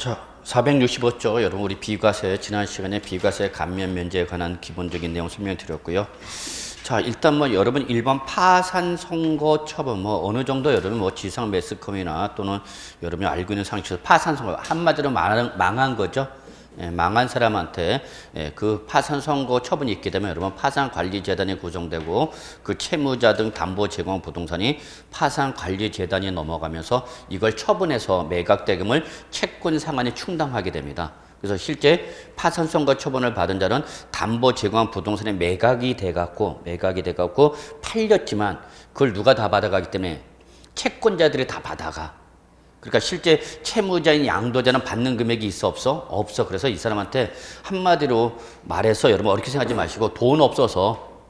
자, 465조 여러분 우리 비과세 지난 시간에 비과세 감면 면제에 관한 기본적인 내용 설명드렸고요. 자, 일단 뭐 여러분 일반 파산 선고 처분 뭐 어느 정도 여러분 뭐 지상 매스컴이나 또는 여러분이 알고 있는 상식에서 파산 선고 한마디로 망한 거죠. 예, 망한 사람한테 그 파산 선고 처분이 있게 되면 여러분 파산관리재단이 구성되고 그 채무자 등 담보 제공 부동산이 파산관리재단이 넘어가면서 이걸 처분해서 매각대금을 채권 상환이 충당하게 됩니다. 그래서 실제 파산 선고 처분을 받은 자는 담보 제공한 부동산이 매각이 돼갖고 팔렸지만 그걸 누가 다 받아가기 때문에 채권자들이 다 받아가. 그러니까 실제 채무자인 양도자는 받는 금액이 있어 없어? 없어. 그래서 이 사람한테 한마디로 말해서 여러분 어렵게 생각하지 마시고 돈 없어서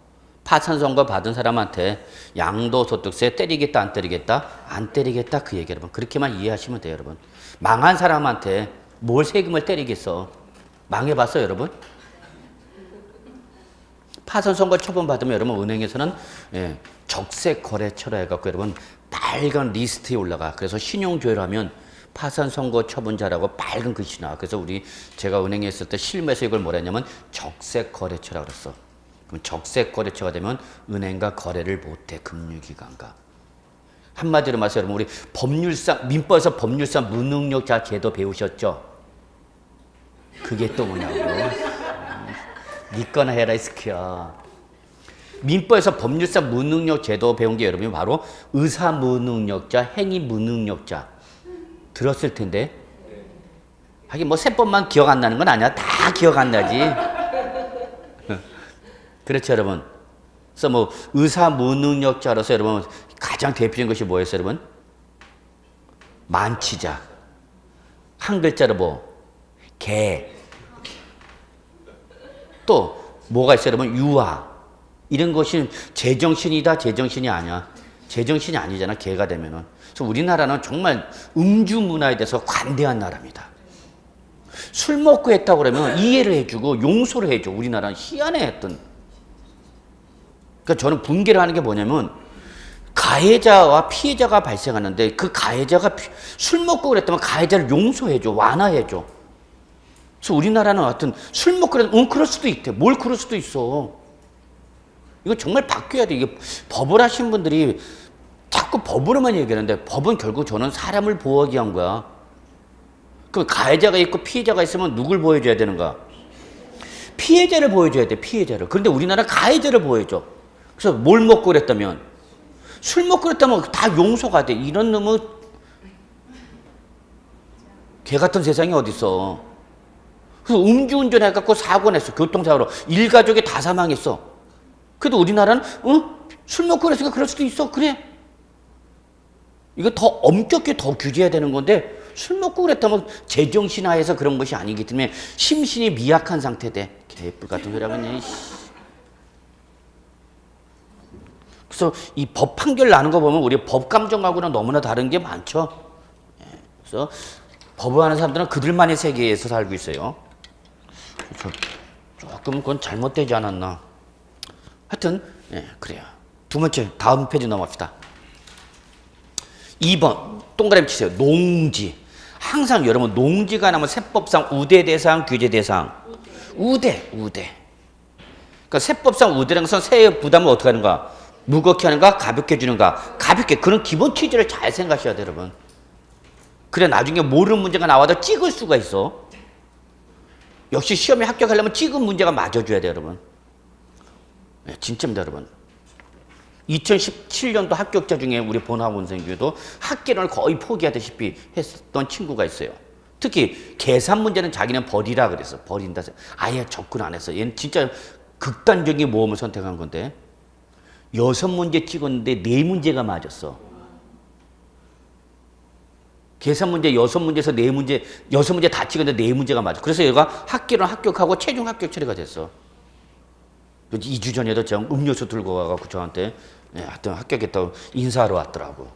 파산 선고 받은 사람한테 양도소득세 때리겠다 안 때리겠다? 안 때리겠다 그 얘기 여러분. 그렇게만 이해하시면 돼요 여러분. 망한 사람한테 뭘 세금을 때리겠어? 망해봤어요 여러분? 파산 선고 처분 받으면 여러분 은행에서는 적색 거래처라 해갖고 여러분 빨간 리스트에 올라가. 그래서 신용조회를 하면 파산 선고 처분자라고 빨간 글씨 나와. 그래서 제가 은행에 있을 때 실무에서 이걸 뭐라 했냐면 적색 거래처라 그랬어. 그럼 적색 거래처가 되면 은행과 거래를 못해. 금융기관과. 한마디로 말해서 여러분 우리 법률상 민법에서 법률상 무능력자 제도 배우셨죠? 그게 또 뭐냐고. 니꺼나 해라 이 스키야. 민법에서 법률상 무능력 제도 배운 게 여러분이 바로 의사 무능력자, 행위 무능력자 들었을 텐데 하긴 뭐 세법만 기억 안 나는 건 아니야. 다 기억 안 나지. 그렇죠 여러분. 그래서 뭐 의사 무능력자로서 여러분 가장 대표적인 것이 뭐였어요 여러분? 만취자. 한 글자로 뭐? 개. 또 뭐가 있어요 여러분? 유아. 이런 것이 제정신이다 제정신이 아니야. 제정신이 아니잖아 개가 되면은. 그래서 우리나라는 정말 음주 문화에 대해서 관대한 나라입니다. 술 먹고 했다고 그러면 이해를 해주고 용서를 해줘. 우리나라는 희한해 했던. 그러니까 저는 분개를 하는 게 뭐냐면 가해자와 피해자가 발생하는데 그 가해자가 술 먹고 그랬다면 가해자를 용서해줘. 완화해줘. 그래서 우리나라는 하여튼 술 먹고 그랬다면 그럴 수도 있대. 뭘 그럴 수도 있어. 이거 정말 바뀌어야 돼. 이게 법을 하신 분들이 자꾸 법으로만 얘기하는데 법은 결국 저는 사람을 보호하기 위한 거야. 그럼 가해자가 있고 피해자가 있으면 누굴 보호해줘야 되는가? 피해자를 보호해줘야 돼. 피해자를. 그런데 우리나라는 가해자를 보호해줘. 그래서 뭘 먹고 그랬다면 술 먹고 그랬다면 다 용서가 돼. 이런 놈의 개 같은 세상이 어딨어. 그래서 음주운전 해갖고 사고 냈어. 교통사고로. 일가족이 다 사망했어. 그래도 우리나라는 술 먹고 그랬으니까 그럴 수도 있어. 그래. 이거 더 엄격히 더 규제해야 되는 건데 술 먹고 그랬다면 제정신 하에서 그런 것이 아니기 때문에 심신이 미약한 상태돼. 개뿔 같은 소리 하겠네. 그래서 이 법 판결 나는 거 보면 우리 법 감정하고는 너무나 다른 게 많죠. 그래서 법을 하는 사람들은 그들만의 세계에서 살고 있어요. 조금 그건 잘못되지 않았나. 하여튼 그래요. 두 번째 다음 페이지 넘어갑시다. 2번 동그라미 치세요. 농지. 항상 여러분 농지가 나면 세법상 우대 대상 규제 대상 우대. 그러니까 세법상 우대라는 것은 세의 부담을 어떻게 하는가? 무겁게 하는가? 가볍게 주는가? 가볍게. 그런 기본 취지를 잘 생각하셔야 돼요 여러분. 그래 나중에 모르는 문제가 나와도 찍을 수가 있어. 역시 시험에 합격하려면 찍은 문제가 맞아줘야 돼요 여러분. 진짜입니다 여러분. 2017년도 합격자 중에 우리 본화원생교도 학계론을 거의 포기하다시피 했던 친구가 있어요. 특히 계산 문제는 자기는 버리라 그랬어. 버린다. 아예 접근 안 했어. 얘는 진짜 극단적인 모험을 선택한 건데 6문제 찍었는데 4문제가 맞았어. 계산 문제 6문제에서 4문제 6문제 다 찍었는데 4문제가 맞아. 그래서 얘가 학계론 합격하고 최종 합격 처리가 됐어. 2주 전에도 저 음료수 들고 와갖고 저한테 하여튼 합격했다고 인사하러 왔더라고.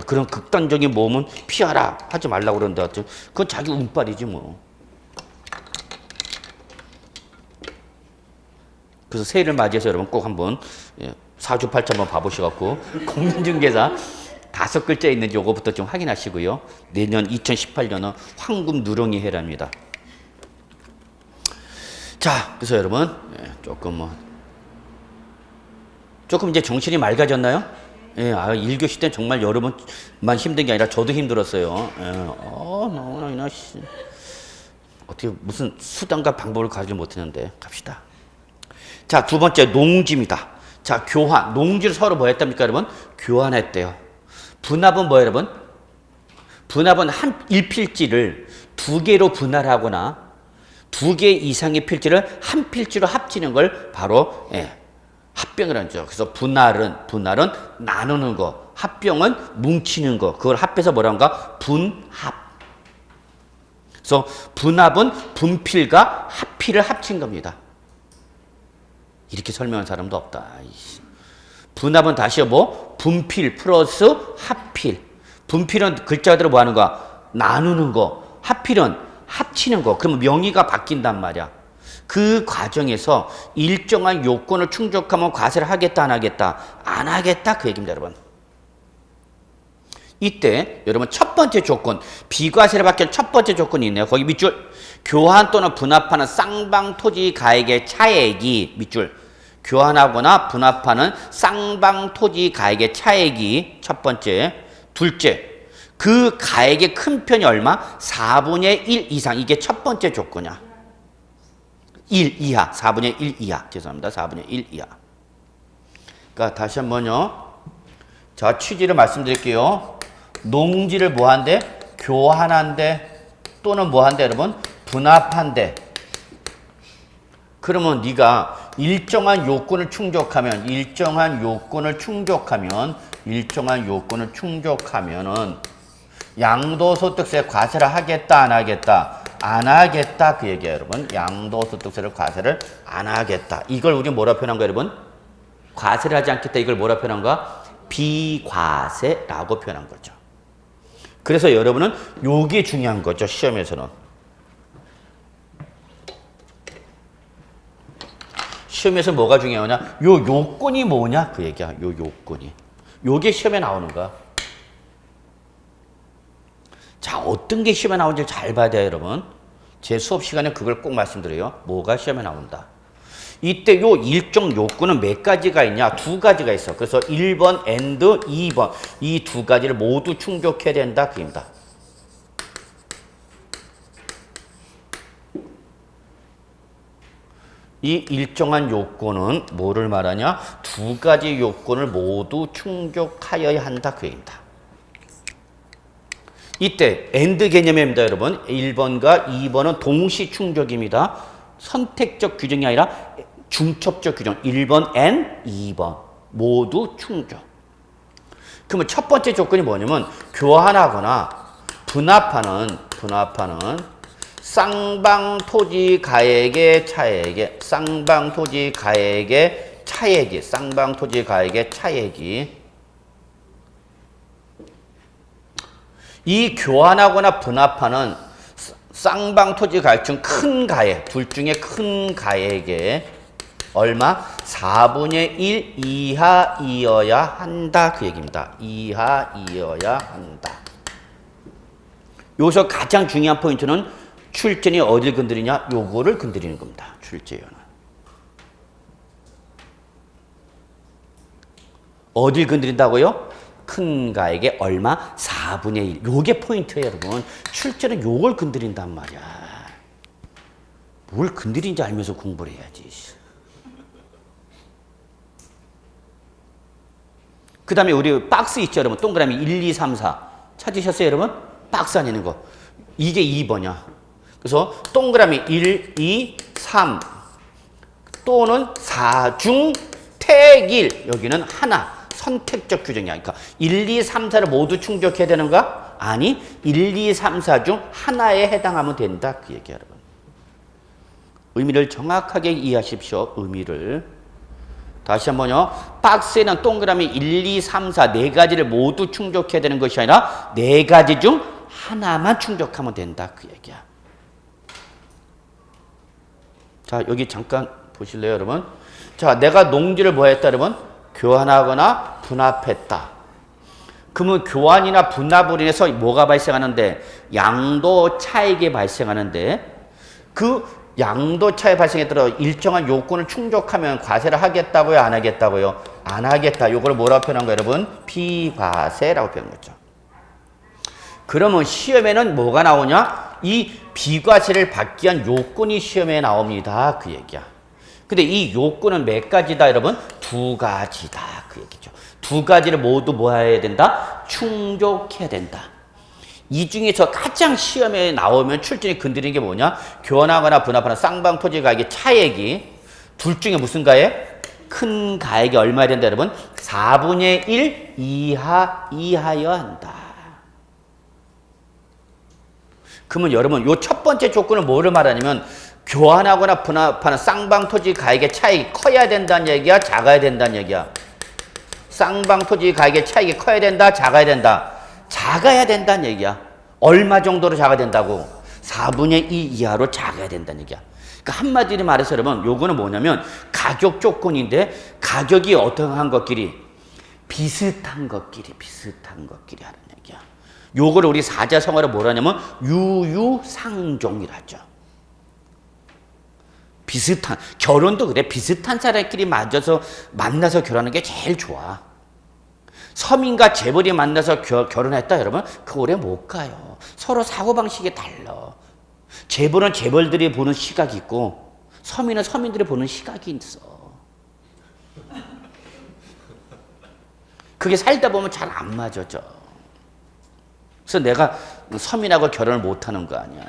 그런 극단적인 모험은 피하라 하지 말라고 그러는데 하여튼 그건 자기 운빨이지 뭐. 그래서 새해를 맞이해서 여러분 꼭 한번 사주팔자 한번 봐보셔갖고 공인중개사 5글자 있는지 요거부터 좀 확인하시고요. 내년 2018년은 황금 누렁이 해랍니다. 자, 그래서 여러분 조금 이제 정신이 맑아졌나요? 예, 1교시 때는 정말 여러분만 힘든 게 아니라 저도 힘들었어요. 예, 어떻게 무슨 수단과 방법을 가지지 못했는데 갑시다. 자, 두 번째 농지입니다. 자, 교환. 농지를 서로 뭐 했답니까, 여러분? 교환했대요. 분합은 뭐예요, 여러분? 분합은 한 1필지를 2개로 분할하거나 2개 이상의 필지를 한 필지로 합치는 걸 바로 합병을 하죠. 그래서 분할은 나누는 거, 합병은 뭉치는 거. 그걸 합해서 뭐라는가? 분합. 그래서 분합은 분필과 합필을 합친 겁니다. 이렇게 설명한 사람도 없다. 분합은 다시 분필 플러스 합필. 분필은 글자 그대로 뭐 하는 거야? 나누는 거. 합필은 합치는 거. 그러면 명의가 바뀐단 말이야. 그 과정에서 일정한 요건을 충족하면 과세를 하겠다, 안 하겠다? 안 하겠다, 그 얘기입니다, 여러분. 이때 여러분 첫 번째 조건, 비과세를 받기 위한 첫 번째 조건이 있네요. 거기 밑줄, 교환 또는 분합하는 쌍방토지 가액의 차액이, 밑줄, 교환하거나 분합하는 쌍방토지 가액의 차액이 첫 번째. 둘째, 그 가액의 큰 편이 얼마? 4분의 1 이상. 이게 첫 번째 조건이야. 1 이하, 4분의 1 이하. 죄송합니다. 4분의 1 이하. 그러니까 다시 한번요. 자, 취지를 말씀드릴게요. 농지를 뭐 한대? 교환한대. 또는 뭐 한대, 여러분? 분합한대. 그러면 네가 일정한 요건을 충족하면 충족하면은 양도소득세 과세를 하겠다, 안 하겠다? 안 하겠다, 그 얘기예요, 여러분. 양도소득세를 과세를 안 하겠다. 이걸 우리 뭐라 표현한 거예요, 여러분? 과세를 하지 않겠다. 이걸 뭐라 표현한 거야? 비과세라고 표현한 거죠. 그래서 여러분은 요게 중요한 거죠, 시험에서는. 시험에서 뭐가 중요하냐? 요 요건이 뭐냐? 그 얘기야, 요 요건이. 요게 시험에 나오는 거야. 자, 어떤 게 시험에 나오는지 잘 봐야 돼요, 여러분. 제 수업 시간에 그걸 꼭 말씀드려요. 뭐가 시험에 나온다. 이때 요 일정 요건은 몇 가지가 있냐? 2가지가 있어. 그래서 1번 and 2번. 이 2가지를 모두 충족해야 된다. 그입니다. 이 일정한 요건은 뭐를 말하냐? 2가지 요건을 모두 충족하여야 한다. 그 얘기입니다. 이때 and 개념입니다, 여러분. 1번과 2번은 동시 충족입니다. 선택적 규정이 아니라 중첩적 규정. 1번 and 2번 모두 충족. 그러면 첫 번째 조건이 뭐냐면 교환하거나 분합하는 쌍방토지 가액의 차액이 이 교환하거나 분합하는 쌍방토지 가액 중 큰 가액, 둘 중에 큰 가액에 얼마? 4분의 1 이하이어야 한다. 그 얘기입니다. 이하이어야 한다. 여기서 가장 중요한 포인트는 출제는 어딜 건드리냐? 요거를 건드리는 겁니다. 출제는. 어딜 건드린다고요? 큰 가액에 얼마? 4분의 1. 요게 포인트예요, 여러분. 출제는 요걸 건드린단 말이야. 뭘 건드린지 알면서 공부를 해야지. 그 다음에 우리 박스 있죠, 여러분. 동그라미 1, 2, 3, 4. 찾으셨어요, 여러분? 박스 안에 있는 거. 이게 2번이야. 그래서 동그라미 1, 2, 3 또는 4 중 택 1. 여기는 하나. 선택적 규정이야. 그러니까 1, 2, 3, 4를 모두 충족해야 되는가? 아니, 1, 2, 3, 4 중 하나에 해당하면 된다. 그 얘기야, 여러분. 의미를 정확하게 이해하십시오. 의미를. 다시 한번요. 박스에는 동그라미 1, 2, 3, 4 네 가지를 모두 충족해야 되는 것이 아니라 네 가지 중 하나만 충족하면 된다. 그 얘기야. 자, 여기 잠깐 보실래요, 여러분? 자, 내가 농지를 뭐 했다, 여러분? 교환하거나 분합했다. 그러면 교환이나 분합으로 인해서 뭐가 발생하는데? 양도 차익이 발생하는데 그 양도 차익 발생에 따라 일정한 요건을 충족하면 과세를 하겠다고요? 안 하겠다고요? 안 하겠다. 요걸 뭐라고 표현한 거예요, 여러분? 비과세라고 표현한 거죠. 그러면 시험에는 뭐가 나오냐? 이 비과세를 받기 위한 요건이 시험에 나옵니다. 그 얘기야. 근데 이 요건은 몇 가지다, 여러분? 두 가지다. 그 얘기죠. 두 가지를 모두 뭐 해야 된다? 충족해야 된다. 이 중에서 가장 시험에 나오면 출전이 건드리는 게 뭐냐? 교환하거나 분합하는 쌍방토지가액의 차액이 둘 중에 무슨 가액? 큰 가액이 얼마야 된다, 여러분? 4분의 1 이하여야 한다. 그러면 여러분, 요 첫 번째 조건은 뭐를 말하냐면 교환하거나 분합하는 쌍방토지 가액의 차익이 커야 된다는 얘기야? 작아야 된다는 얘기야? 쌍방토지 가액의 차익이 커야 된다? 작아야 된다? 작아야 된다는 얘기야. 얼마 정도로 작아야 된다고? 4분의 2 이하로 작아야 된다는 얘기야. 그러니까 한마디로 말해서 여러분, 요거는 뭐냐면 가격 조건인데 가격이 어떠한 것끼리? 비슷한 것끼리 하는 얘기야. 요거를 우리 사자성어로 뭐라 하냐면 유유상종이라 하죠. 비슷한, 결혼도 그래. 비슷한 사람끼리 만나서 결혼하는 게 제일 좋아. 서민과 재벌이 만나서 결혼했다, 여러분? 그 오래 못 가요. 서로 사고방식이 달라. 재벌은 재벌들이 보는 시각이 있고, 서민은 서민들이 보는 시각이 있어. 그게 살다 보면 잘 안 맞아져. 그래서 내가 서민하고 결혼을 못 하는 거 아니야.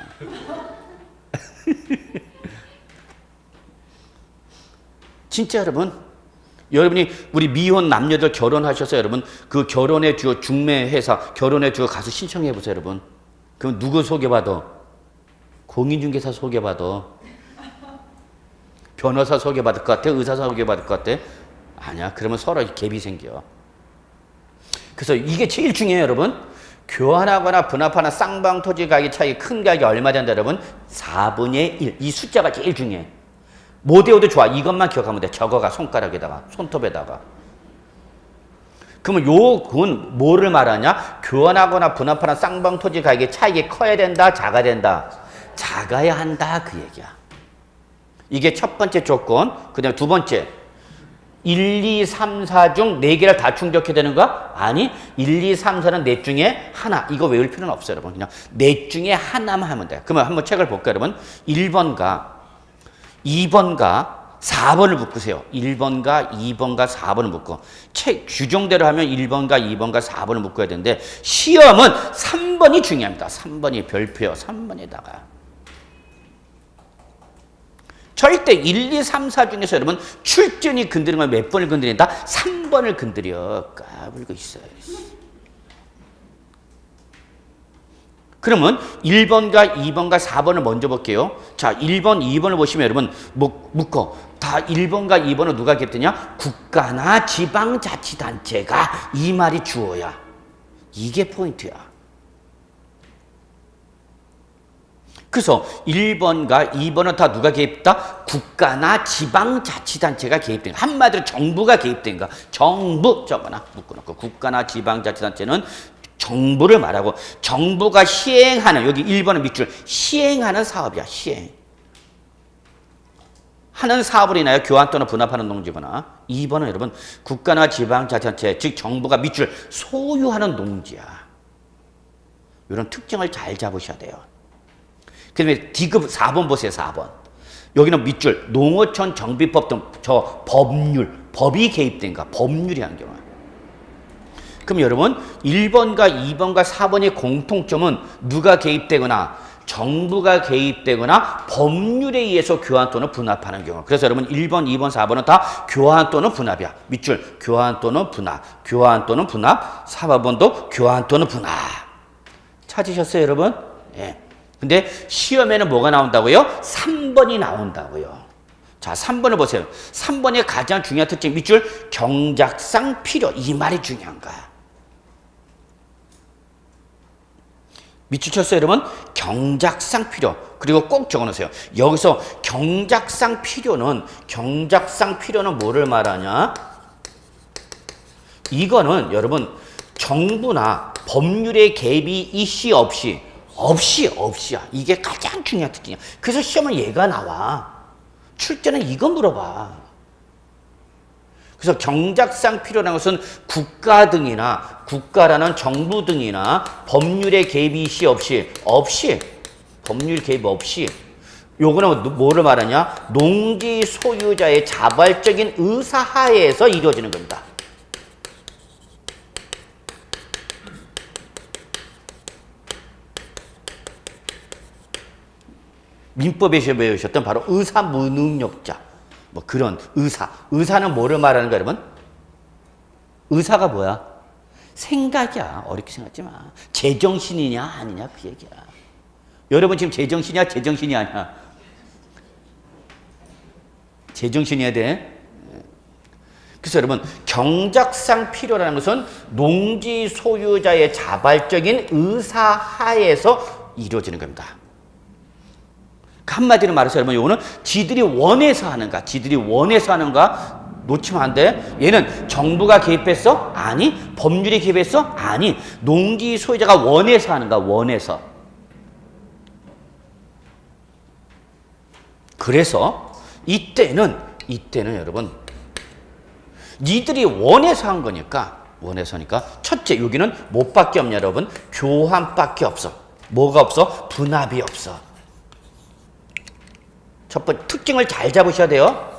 진짜 여러분, 여러분이 우리 미혼 남녀들 결혼하셔서 여러분 그 결혼의 주요 중매회사 결혼의 주요 가서 신청해 보세요, 여러분. 그럼 누구 소개받아? 공인중개사 소개받아? 변호사 소개받을 것 같아? 의사 소개받을 것 같아? 아니야. 그러면 서로 갭이 생겨. 그래서 이게 제일 중요해요, 여러분. 교환하거나 분합하는 쌍방토지 가격 차이 큰 가격이 얼마 된다, 여러분? 4분의 1. 이 숫자가 제일 중요해. 못 외워도 좋아. 이것만 기억하면 돼. 적어가 손가락에다가, 손톱에다가. 그러면 요건 뭐를 말하냐? 교환하거나 분합하는 쌍방토지 가격의 차익이 커야 된다, 작아야 된다? 작아야 한다, 그 얘기야. 이게 첫 번째 조건. 그 다음에 두 번째. 1, 2, 3, 4 중 4개를 다 충족해야 되는 거야? 아니, 1, 2, 3, 4는 넷 중에 하나. 이거 외울 필요는 없어요, 여러분. 그냥 넷 중에 하나만 하면 돼요. 그러면 한번 책을 볼까요, 여러분? 1번과 2번과 4번을 묶으세요. 1번과 2번과 4번을 묶고. 책 규정대로 하면 1번과 2번과 4번을 묶어야 되는데 시험은 3번이 중요합니다. 3번이 별표요. 3번에다가. 절대 1, 2, 3, 4 중에서 여러분 출전이 건드리는 건 몇 번을 건드린다? 3번을 건드려. 까불고 있어요. 그러면 1번과 2번과 4번을 먼저 볼게요. 자, 1번, 2번을 보시면 여러분 묶어. 다 1번과 2번은 누가 갭되냐? 국가나 지방자치단체가 이 말이 주어야. 이게 포인트야. 그래서 1번과 2번은 다 누가 개입다? 국가나 지방자치단체가 개입된 거. 한마디로 정부가 개입된 거. 정부 적어놔. 묶어놓고 국가나 지방자치단체는 정부를 말하고 정부가 시행하는 여기 1번은 밑줄 시행하는 사업이야. 시행. 하는 사업으로 인하여 교환 또는 분합하는 농지거나 2번은 여러분 국가나 지방자치단체 즉 정부가 밑줄 소유하는 농지야. 이런 특징을 잘 잡으셔야 돼요. 그 다음에 D급 4번 보세요. 4번. 여기는 밑줄 농어촌 정비법 등 저 법률, 법이 개입된가 법률이 한 경우. 그럼 여러분 1번과 2번과 4번의 공통점은 누가 개입되거나 정부가 개입되거나 법률에 의해서 교환 또는 분합하는 경우. 그래서 여러분 1번, 2번, 4번은 다 교환 또는 분합이야. 밑줄 교환 또는 분합, 교환 또는 분합. 4번도 교환 또는 분합. 찾으셨어요, 여러분? 예. 근데 시험에는 뭐가 나온다고요? 3번이 나온다고요. 자, 3번을 보세요. 3번의 가장 중요한 특징 밑줄 경작상 필요. 이 말이 중요한 거야. 밑줄 쳤어요, 여러분? 경작상 필요. 그리고 꼭 적어놓으세요. 여기서 경작상 필요는 뭐를 말하냐? 이거는 여러분 정부나 법률의 개입이 이씨 없이야. 이게 가장 중요한 특징이야. 그래서 시험은 얘가 나와. 출제는 이거 물어봐. 그래서 경작상 필요한 것은 국가라는 정부 등이나 법률의 개입이 이씨 없이 법률 개입 없이 요거는 뭐를 말하냐? 농지 소유자의 자발적인 의사 하에서 이루어지는 겁니다. 민법에서 배우셨던 바로 의사 무능력자. 뭐 그런 의사는 뭐를 말하는 거야, 여러분? 의사가 뭐야? 생각이야. 어렵게 생각하지 마. 제정신이냐 아니냐 그 얘기야. 여러분 지금 제정신이야 제정신이 아니야? 제정신이어야 돼. 그래서 여러분 경작상 필요라는 것은 농지 소유자의 자발적인 의사 하에서 이루어지는 겁니다. 한마디로 말해서 여러분 이거는 지들이 원해서 하는가 놓치면 안 돼. 얘는 정부가 개입했어? 아니. 법률이 개입했어? 아니. 농지 소유자가 원해서 하는가? 원해서. 그래서 이때는 여러분 니들이 원해서 한 거니까 첫째 여기는 뭐밖에 없냐 여러분? 교환밖에 없어. 뭐가 없어? 분합이 없어. 첫 번째 특징을 잘 잡으셔야 돼요.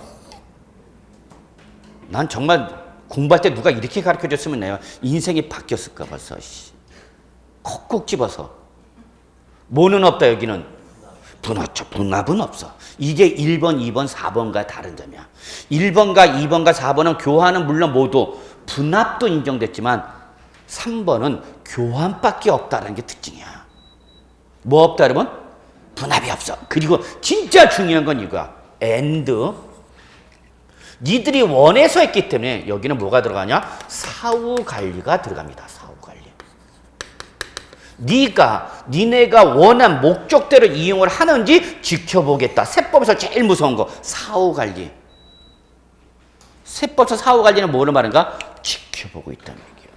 난 정말 공부할 때 누가 이렇게 가르쳐줬으면 내가 인생이 바뀌었을까 벌써. 콕콕 집어서. 뭐는 없다 여기는? 분합은 없어. 이게 1번, 2번, 4번과 다른 점이야. 1번과 2번과 4번은 교환은 물론 모두 분합도 인정됐지만 3번은 교환밖에 없다는 게 특징이야. 뭐 없다 여러분? 분합이 없어. 그리고 진짜 중요한 건 이거야. and 니들이 원해서 했기 때문에 여기는 뭐가 들어가냐? 사후관리가 들어갑니다. 사후관리. 니네가 원한 목적대로 이용을 하는지 지켜보겠다. 세법에서 제일 무서운 거 사후관리. 세법에서 사후관리는 뭐를 말하는가? 지켜보고 있다는 얘기예요.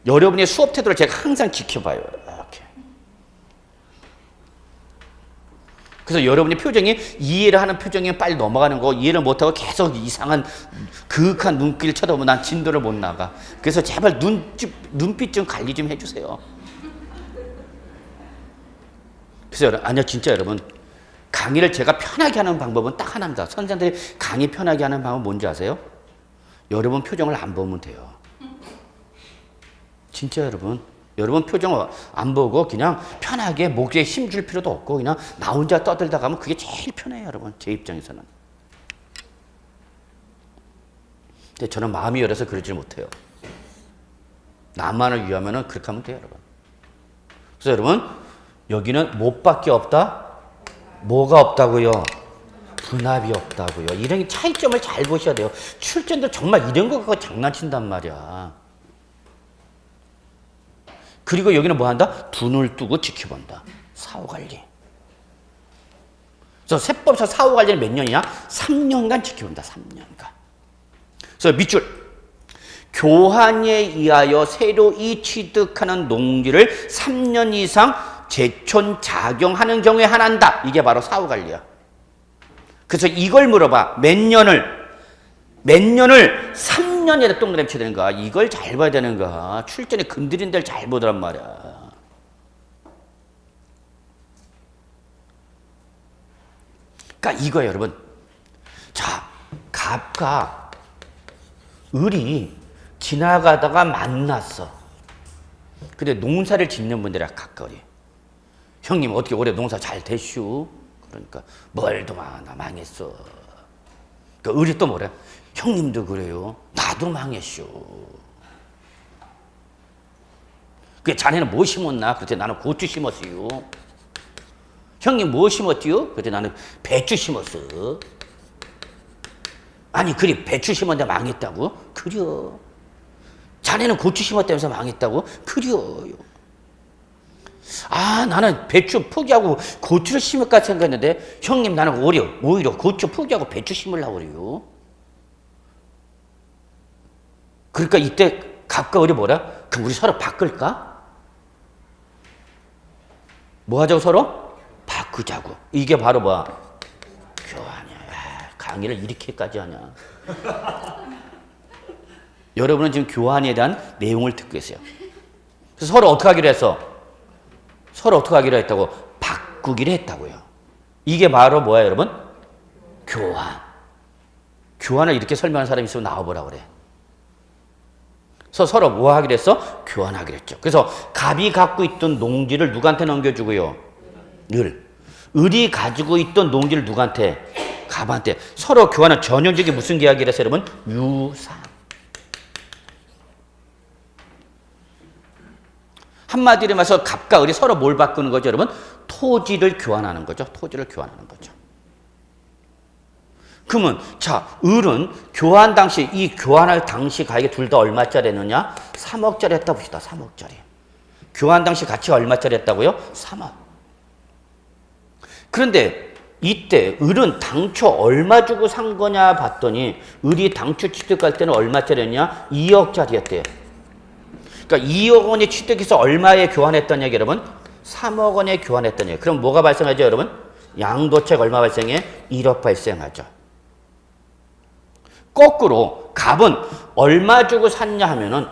여러분의 수업 태도를 제가 항상 지켜봐요. 이렇게. 그래서 여러분의 표정이 이해를 하는 표정이 빨리 넘어가는 거 이해를 못하고 계속 이상한 그윽한 눈길을 쳐다보면 난 진도를 못 나가. 그래서 제발 눈빛 좀 관리 좀 해주세요. 그래서 아니요 진짜 여러분 강의를 제가 편하게 하는 방법은 딱 하나입니다. 선생님들이 강의 편하게 하는 방법은 뭔지 아세요? 여러분 표정을 안 보면 돼요. 진짜 여러분 표정을 안 보고 그냥 편하게 목에 힘줄 필요도 없고 그냥 나 혼자 떠들다 가면 그게 제일 편해요 여러분. 제 입장에서는. 근데 저는 마음이 열어서 그러지 못해요. 나만을 위하면 그렇게 하면 돼요 여러분. 그래서 여러분 여기는 뭐밖에 없다? 뭐가 없다고요? 분합이 없다고요. 이런 차이점을 잘 보셔야 돼요. 출전도 정말 이런 거 갖고 장난친단 말이야. 그리고 여기는 뭐 한다? 눈을 뜨고 지켜본다. 사후관리. 그래서 세법에서 사후관리는 몇 년이냐? 3년간 지켜본다. 3년간. 그래서 밑줄. 교환에 의하여 새로이 취득하는 농지를 3년 이상 제촌 작용하는 경우에 한한다. 이게 바로 사후관리야. 그래서 이걸 물어봐. 몇 년을 3년이나 동그라미 쳐야 되는 거야. 이걸 잘 봐야 되는 거야. 출전에 건드린 데를 잘 보더란 말이야. 그러니까 이거예요, 여러분. 자, 갑과 을이 지나가다가 만났어. 근데 농사를 짓는 분들이야, 갑과 을이. 형님, 어떻게 올해 농사 잘 됐슈? 그러니까, 뭘도 나 망했어. 그러니까 을이 또 뭐래? 형님도 그래요. 나도 망했쇼. 그 자네는 뭐 심었나? 그때 나는 고추 심었어요. 형님 뭐 심었지요? 그때 나는 배추 심었어. 아니 그래 배추 심었는데 망했다고? 그려. 자네는 고추 심었다면서 망했다고? 그려요. 아, 나는 배추 포기하고 고추를 심을까 생각했는데 형님 나는 오히려 고추 포기하고 배추 심으려고 그래요. 그러니까 이때 갑과 을이 뭐라? 그럼 우리 서로 바꿀까? 뭐 하자고 서로? 바꾸자고. 이게 바로 뭐야? 교환이야. 강의를 이렇게까지 하냐. 여러분은 지금 교환에 대한 내용을 듣고 계세요. 그래서 서로 어떻게 하기로 했어? 서로 어떻게 하기로 했다고? 바꾸기로 했다고요. 이게 바로 뭐야 여러분? 교환. 교환을 이렇게 설명하는 사람이 있으면 나와보라 그래. 그래서 서로 뭐 하기로 했어? 교환하기로 했죠. 그래서 갑이 갖고 있던 농지를 누구한테 넘겨주고요? 을이 가지고 있던 농지를 누구한테? 갑한테. 서로 교환은 전형적인 무슨 계약이라서 여러분? 유상. 한마디로 말해서 갑과 을이 서로 뭘 바꾸는 거죠, 여러분? 토지를 교환하는 거죠. 토지를 교환하는 거죠. 그러면 자, 을은 교환 당시 이 교환할 당시 가액이 둘 다 얼마짜리 했느냐? 3억짜리 했다 봅시다. 3억짜리. 교환 당시 가치가 얼마짜리 했다고요? 3억. 그런데 이때 을은 당초 얼마 주고 산 거냐 봤더니 을이 당초 취득할 때는 얼마짜리였냐? 2억짜리였대요. 그러니까 2억 원에 취득해서 얼마에 교환했던 얘기 여러분? 3억 원에 교환했던 얘기. 그럼 뭐가 발생하죠 여러분? 양도차익 얼마 발생해? 1억 발생하죠. 거꾸로 갑은 얼마 주고 샀냐 하면은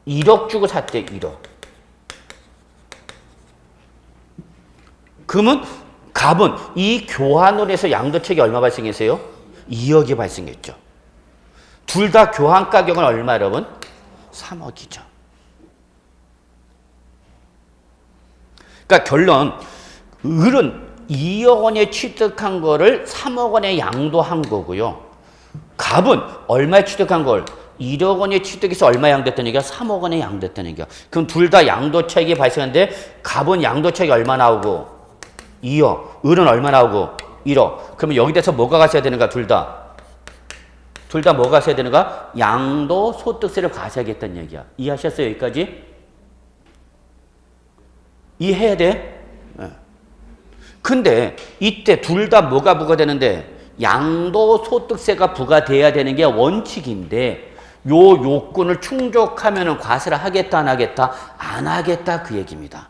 1억 주고 샀대. 1억. 그러면 갑은 이 교환으로 해서 양도차익이 얼마 발생했어요? 2억이 발생했죠. 둘 다 교환 가격은 얼마 여러분? 3억이죠. 그러니까 결론, 을은 2억 원에 취득한 거를 3억 원에 양도한 거고요. 갑은 얼마에 취득한 걸 1억 원에 취득해서 얼마 양도했다는 얘기야? 3억 원에 양도했다는 얘기야. 그럼 둘 다 양도 차익이 발생하는데 갑은 양도 차익이 얼마 나오고 2억, 을은 얼마 나오고 1억. 그러면 여기 대해서 뭐가 가셔야 되는가? 둘 다 뭐가 가셔야 되는가? 양도 소득세를 과세하겠다는 얘기야. 이해하셨어요? 여기까지? 이해해야 돼? 네. 근데 이때 둘 다 뭐가 부과되는데 양도소득세가 부과돼야 되는 게 원칙인데 요 요건을 충족하면 과세를 하겠다 안 하겠다? 안 하겠다 그 얘기입니다.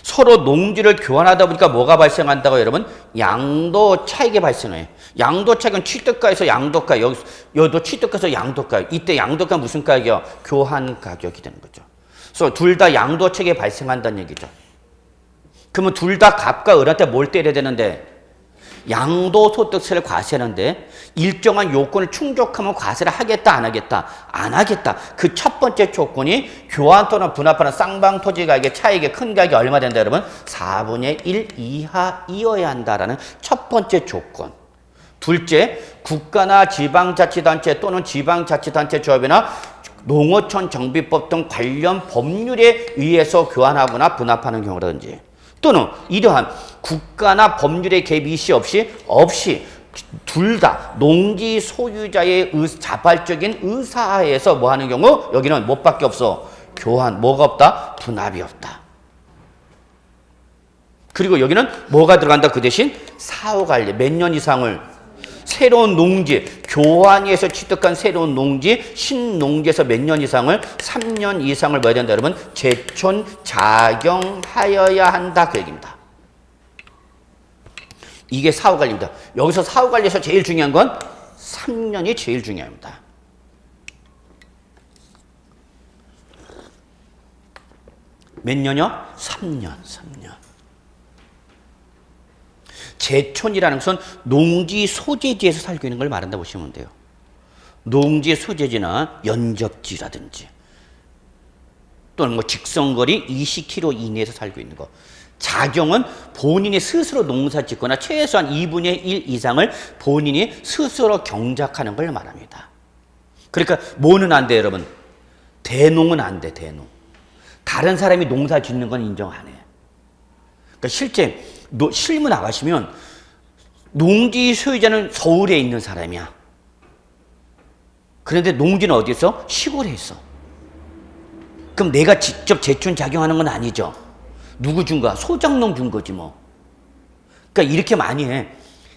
서로 농지를 교환하다 보니까 뭐가 발생한다고 여러분? 양도 차익이 발생해요. 양도 차익은 취득가에서 양도가, 여기도 취득가에서 양도가. 이때 양도가 무슨 가격이요? 교환 가격이 되는 거죠. 그래서 둘 다 양도 차익이 발생한다는 얘기죠. 그러면 둘 다 갑과 을한테 뭘 때려야 되는데? 양도소득세를 과세하는데 일정한 요건을 충족하면 과세를 하겠다 안 하겠다? 안 하겠다. 그 첫 번째 조건이 교환 또는 분합하는 쌍방토지 가격의 차익의 큰 가격이 얼마 된다 여러분? 4분의 1 이하이어야 한다라는 첫 번째 조건. 둘째, 국가나 지방자치단체 또는 지방자치단체 조합이나 농어촌 정비법 등 관련 법률에 의해서 교환하거나 분합하는 경우라든지 또는 이러한 국가나 법률의 개입 이시 없이 둘 다 농지 소유자의 자발적인 의사하에서 뭐 하는 경우 여기는 뭐밖에 없어? 교환. 뭐가 없다? 분합이 없다. 그리고 여기는 뭐가 들어간다? 그 대신 사후관리. 몇 년 이상을 새로운 농지, 교환위에서 취득한 새로운 농지, 신농지에서 몇 년 이상을 3년 이상을 뭐 해야 된다 여러분? 제촌 작용하여야 한다 그 얘기입니다. 이게 사후관리입니다. 여기서 사후관리에서 제일 중요한 건 3년이 제일 중요합니다. 몇 년이요? 3년. 제촌이라는 것은 농지 소재지에서 살고 있는 걸 말한다 보시면 돼요. 농지 소재지나 연접지라든지 또는 뭐 직선거리 20km 이내에서 살고 있는 거. 작용은 본인이 스스로 농사 짓거나 최소한 2분의 1 이상을 본인이 스스로 경작하는 걸 말합니다. 그러니까 뭐는 안 돼, 여러분? 대농은 안 돼, 대농. 다른 사람이 농사 짓는 건 인정 안 해. 그러니까 실제 실무 나가시면 농지 소유자는 서울에 있는 사람이야. 그런데 농지는 어디 있어? 시골에 있어. 그럼 내가 직접 제출 작용하는 건 아니죠. 누구 준 거야? 소장농 준 거지 뭐. 그러니까 이렇게 많이 해.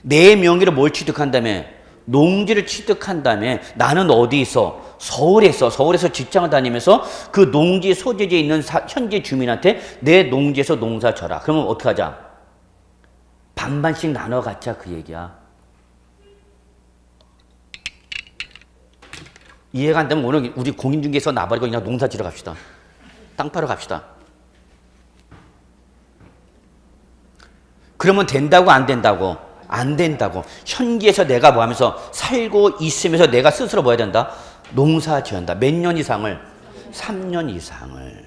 내 명의로 뭘 취득한다며? 농지를 취득한다며. 나는 어디 있어? 서울에 있어. 서울에서 직장을 다니면서 그 농지 소재지에 있는 현지 주민한테 내 농지에서 농사 져라. 그러면 어떡하자? 반반씩 나눠 갖자 그 얘기야. 이해가 안 되면 오늘 우리 공인중개사 나버리고 그냥 농사 지러 갑시다. 땅 파러 갑시다. 그러면 된다고 안 된다고? 안 된다고. 현지에서 내가 뭐 하면서 살고 있으면서 내가 스스로 뭐 해야 된다? 농사 지은다. 몇 년 이상을? 3년 이상을.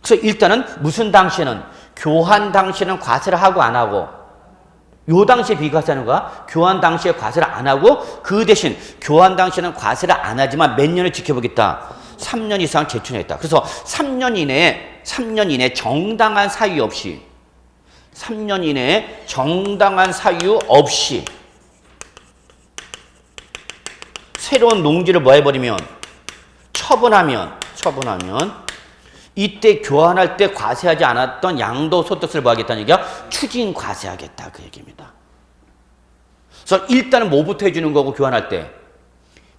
그래서 일단은 무슨 당시에는? 교환 당시에는 과세를 하고 안 하고, 요 당시에 비과세하는 거야. 교환 당시에 과세를 안 하고 그 대신 교환 당시에는 과세를 안 하지만 몇 년을 지켜보겠다. 3년 이상 제출했다. 그래서 3년 이내에 정당한 사유 없이 3년 이내에 정당한 사유 없이 새로운 농지를 뭐 해버리면 처분하면 이때 교환할 때 과세하지 않았던 양도소득세를 뭐 하겠다는 얘기야? 추징 과세하겠다 그 얘기입니다. 그래서 일단은 뭐부터 해주는 거고 교환할 때?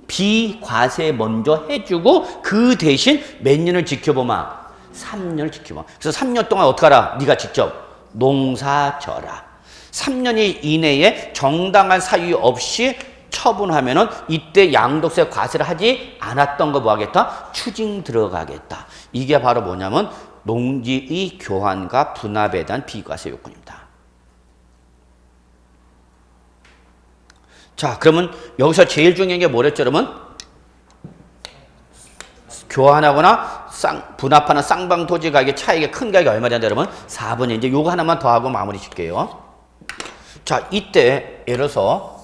비과세 먼저 해주고 그 대신 몇 년을 지켜보면 3년을 지켜봐. 그래서 3년 동안 어떡하라? 네가 직접 농사 져라. 3년 이내에 정당한 사유 없이 처분하면은 이때 양도세 과세를 하지 않았던 거 뭐 하겠다? 추징 들어가겠다. 이게 바로 뭐냐면 농지의 교환과 분합에 대한 비과세 요건입니다. 자, 그러면 여기서 제일 중요한 게 뭐랬죠, 여러분? 교환하거나 분합하는 쌍방 토지 가격의 차익의 큰 가격이 얼마 된다, 여러분? 4분의 이제 요거 하나만 더 하고 마무리 짓게요. 자, 이때 예를 들어서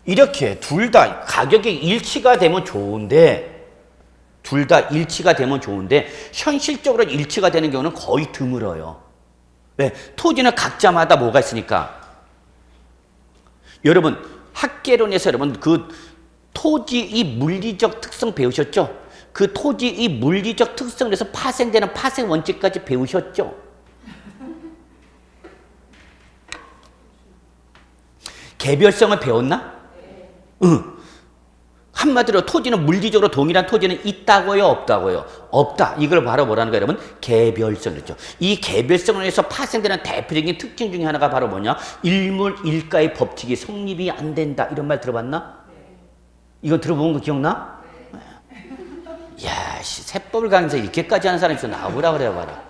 이렇게 둘 다 가격이 일치가 되면 좋은데 현실적으로 일치가 되는 경우는 거의 드물어요. 왜? 토지는 각자마다 뭐가 있으니까. 여러분 학개론에서 여러분 그 토지의 물리적 특성 배우셨죠? 그 토지의 물리적 특성에서 파생되는 파생 원칙까지 배우셨죠? 개별성을 배웠나? 응. 한마디로 토지는 물리적으로 동일한 토지는 있다고요? 없다고요? 없다. 이걸 바로 뭐라는 거예요, 여러분? 개별성이죠. 이 개별성을 위해서 파생되는 대표적인 특징 중에 하나가 바로 뭐냐? 일물일가의 법칙이 성립이 안 된다. 이런 말 들어봤나? 이거 들어본 거 기억나? 야, 세법을 강의해서 이렇게까지 하는 사람이 있어. 나오라 그래요, 봐라.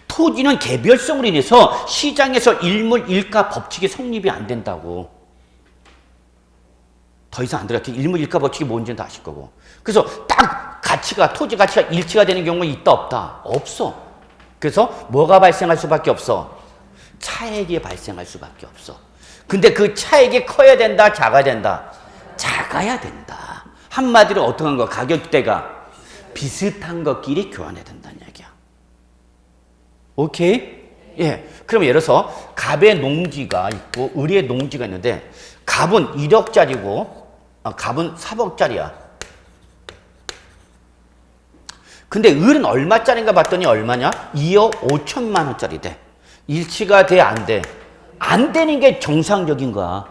토지는 개별성으로 인해서 시장에서 일물일가 법칙이 성립이 안 된다고. 더 이상 안 들어갈게. 일물일가 법칙이 뭔지는 다 아실 거고. 그래서 딱 토지 가치가 일치가 되는 경우가 있다, 없다? 없어. 그래서 뭐가 발생할 수밖에 없어? 차액이 발생할 수밖에 없어. 근데 그 차액이 커야 된다, 작아야 된다? 작아야 된다. 한마디로 어떤 거? 가격대가 비슷한 것끼리 교환해야 된다는 얘기야. 오케이? 예. 그럼 예를 들어서 갑의 농지가 있고 을의 농지가 있는데 갑은 1억짜리고 갑은 3억짜리야. 근데 을은 얼마짜리인가 봤더니 얼마냐? 2억 5천만 원짜리 돼. 일치가 돼, 안 돼? 안 되는 게 정상적인 거야.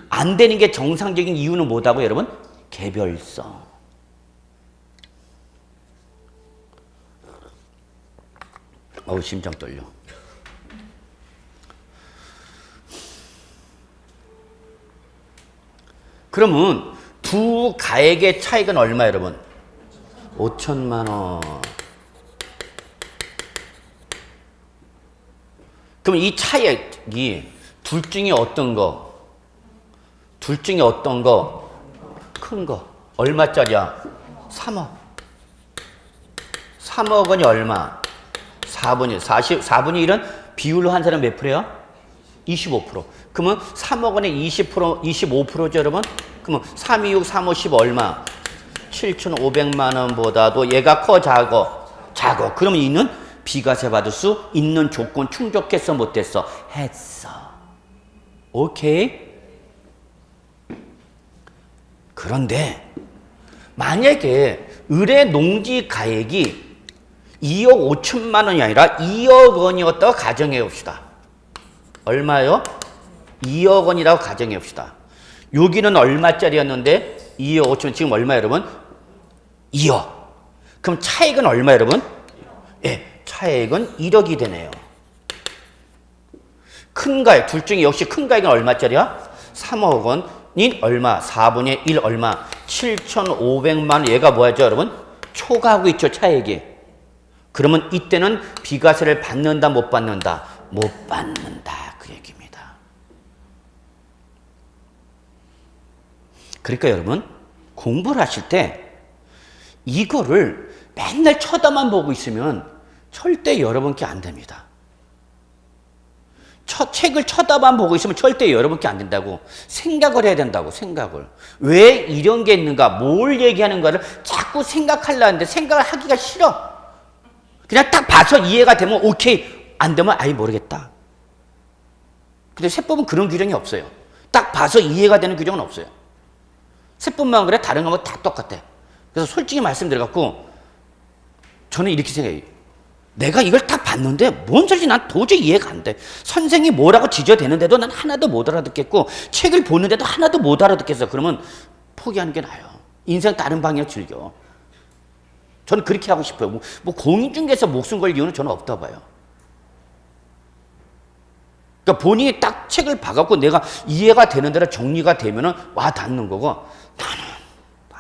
안 되는 게 정상적인 이유는 뭐다고 여러분? 개별성. 어우, 심장 떨려. 그러면 두 가액의 차익은 얼마, 여러분? 5천만 원. 그럼 이 차익이 둘 중에 어떤 거? 큰 거. 얼마짜리야? 3억. 3억 원이 얼마? 4분의 4분의 1은 비율로 한 사람 몇 프로야? 25%. 그러면 3억 원에 20%, 25%죠, 여러분? 그러면 3, 2, 6, 3, 5, 10 얼마? 7,500만 원보다도 얘가 커, 작어? 작어. 그러면 이는 비과세 받을 수 있는 조건 충족했어, 못했어? 했어. 오케이? 그런데 만약에 의뢰 농지 가액이 2억 5천만 원이 아니라 2억 원이었다고 가정해 봅시다. 얼마요? 2억 원이라고 가정해 봅시다. 여기는 얼마짜리였는데 2억 5천, 지금 얼마 여러분? 2억. 그럼 차액은 얼마 여러분? 예, 차액은 1억이 되네요. 큰 가액, 둘 중에 역시 큰 가액은 얼마짜리야? 3억 원이 얼마? 4분의 1 얼마? 7,500만 원. 얘가 뭐였죠 여러분? 초과하고 있죠, 차액이. 그러면 이때는 비과세를 받는다 못 받는다? 못 받는다, 그 얘기입니다. 그러니까 여러분 공부를 하실 때 이거를 맨날 쳐다만 보고 있으면 절대 여러분께 안 됩니다. 책을 쳐다만 보고 있으면 절대 여러분께 안 된다고. 생각을 해야 된다고, 생각을. 왜 이런 게 있는가, 뭘 얘기하는가를 자꾸 생각하려는데 생각을 하기가 싫어. 그냥 딱 봐서 이해가 되면 오케이, 안 되면 아예 모르겠다. 근데 세법은 그런 규정이 없어요. 딱 봐서 이해가 되는 규정은 없어요. 세법만 그래, 다른 거면 다 똑같아. 그래서 솔직히 말씀드려갖고 저는 이렇게 생각해요. 내가 이걸 딱 봤는데 뭔 소리지, 난 도저히 이해가 안 돼. 선생이 뭐라고 지저대는데도 난 하나도 못 알아듣겠고 책을 보는데도 하나도 못 알아듣겠어. 그러면 포기하는 게 나아요. 인생 다른 방향 즐겨. 저는 그렇게 하고 싶어요. 뭐 공인중개사 목숨 걸 이유는 저는 없다고 봐요. 그러니까 본인이 딱 책을 봐갖고 내가 이해가 되는 대로 정리가 되면은 와 닿는 거고, 나는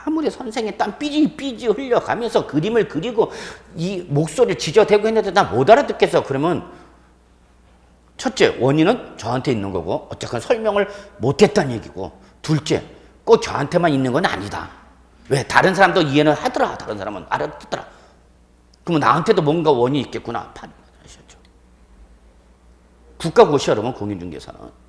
아무리 선생의 땀 삐지 흘려가면서 그림을 그리고 이 목소리를 지저대고 했는데 나 못 알아듣겠어. 그러면 첫째, 원인은 저한테 있는 거고 어쨌건 설명을 못했다는 얘기고, 둘째, 꼭 저한테만 있는 건 아니다. 왜? 다른 사람도 이해는 하더라. 다른 사람은 알아듣더라. 그러면 나한테도 뭔가 원인이 있겠구나. 아시죠? 국가고시 여러분, 공인중개사는.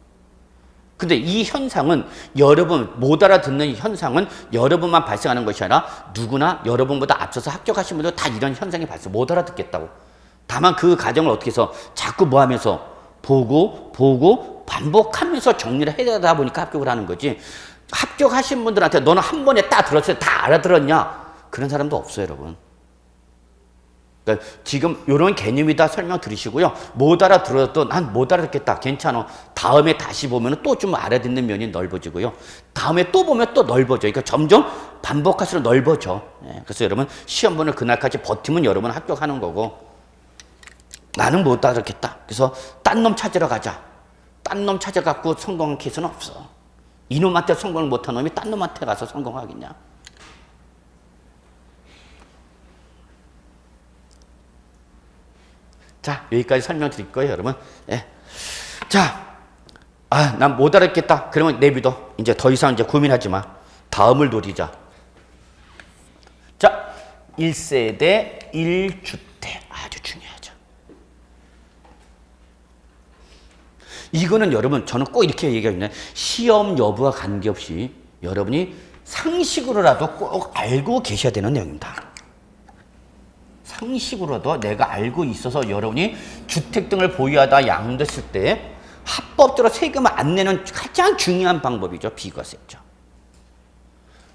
근데 이 현상은 여러분, 못 알아듣는 현상은 여러분만 발생하는 것이 아니라 누구나 여러분보다 앞서서 합격하신 분들 다 이런 현상이 발생, 못 알아듣겠다고. 다만 그 과정을 어떻게 해서 자꾸 뭐 하면서 보고 반복하면서 정리를 해야 보니까 합격을 하는 거지. 합격하신 분들한테 너는 한 번에 딱 들었을 때 다 알아들었냐? 그런 사람도 없어요, 여러분. 그러니까 지금 이런 개념이다 설명 들으시고요. 못 알아들어도 난 못 알아듣겠다. 괜찮아. 다음에 다시 보면 또 좀 알아듣는 면이 넓어지고요. 다음에 또 보면 또 넓어져. 그러니까 점점 반복할수록 넓어져. 그래서 여러분 시험본을 그날까지 버티면 여러분 합격하는 거고, 나는 못 알아듣겠다. 그래서 딴 놈 찾으러 가자. 딴 놈 찾아갖고 성공한 케이스는 없어. 이놈한테 성공을 못한 놈이 딴 놈한테 가서 성공하겠냐. 자, 여기까지 설명드릴 거예요, 여러분. 예. 자, 난 못 알아듣겠다. 그러면 내비둬. 이제 더 이상 이제 고민하지 마. 다음을 노리자. 자, 1세대 1주택. 아주 중요하죠. 이거는 여러분, 저는 꼭 이렇게 얘기하거든요. 시험 여부와 관계없이 여러분이 상식으로라도 꼭 알고 계셔야 되는 내용입니다. 상식으로도 내가 알고 있어서 여러분이 주택 등을 보유하다 양도했을 때 합법적으로 세금을 안 내는 가장 중요한 방법이죠. 비과세죠.